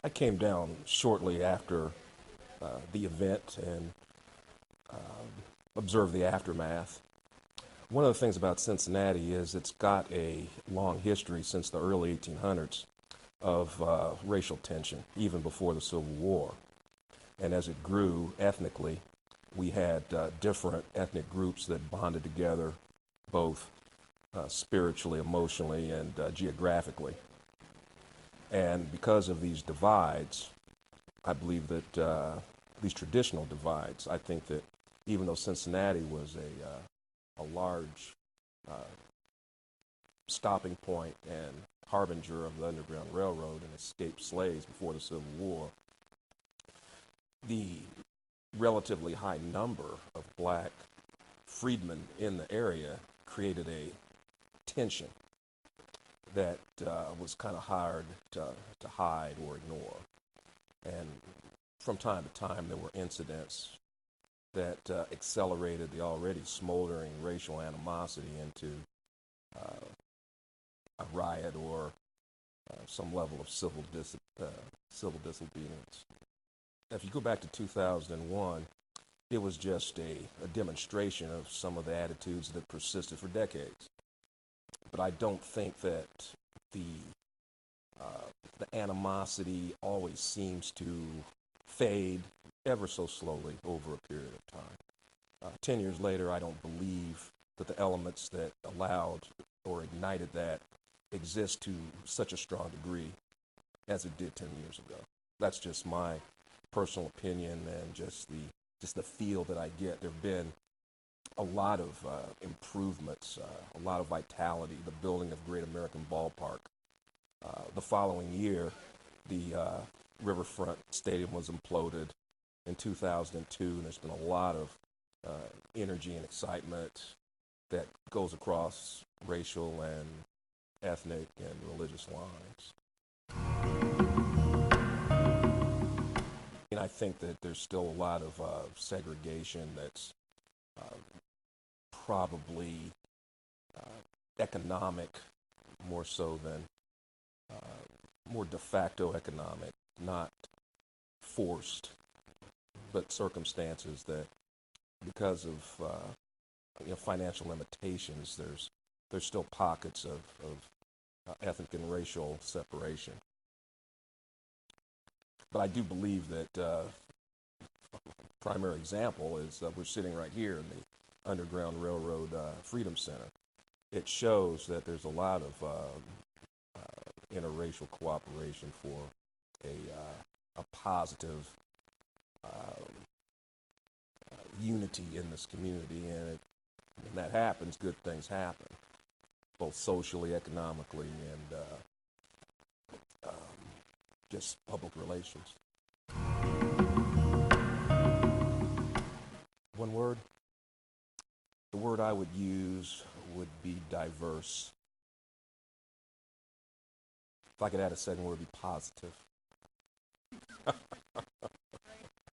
I came down shortly after the event and observed the aftermath. One of the things about Cincinnati is it's got a long history since the early 1800s of racial tension, even before the Civil War. And as it grew ethnically, we had different ethnic groups that bonded together, both spiritually, emotionally, and geographically. And because of these divides, I believe that these traditional divides, I think that even though Cincinnati was a large stopping point and harbinger of the Underground Railroad and escaped slaves before the Civil War, the relatively high number of black freedmen in the area created a tension that was kind of hard to hide or ignore. And from time to time, there were incidents that accelerated the already smoldering racial animosity into a riot or some level of civil disobedience. If you go back to 2001, it was just a demonstration of some of the attitudes that persisted for decades. But I don't think that the animosity always seems to fade ever so slowly over a period of time. 10 years later, I don't believe that the elements that allowed or ignited that exist to such a strong degree as it did 10 years ago. That's just my personal opinion and just the feel that I get. There have been a lot of improvements, a lot of vitality, the building of Great American Ballpark. The following year, the riverfront stadium was imploded in 2002, and there's been a lot of energy and excitement that goes across racial and ethnic and religious lines. And I think that there's still a lot of segregation that's probably economic more so than more de facto economic, not forced, but circumstances that because of financial limitations, there's still pockets of ethnic and racial separation. But I do believe that primary example is we're sitting right here in the Underground Railroad Freedom Center. It shows that there's a lot of interracial cooperation for a positive unity in this community, and when that happens, good things happen, both socially, economically, and just public relations. One word? The word I would use would be diverse. If I could add a second word, it would be positive.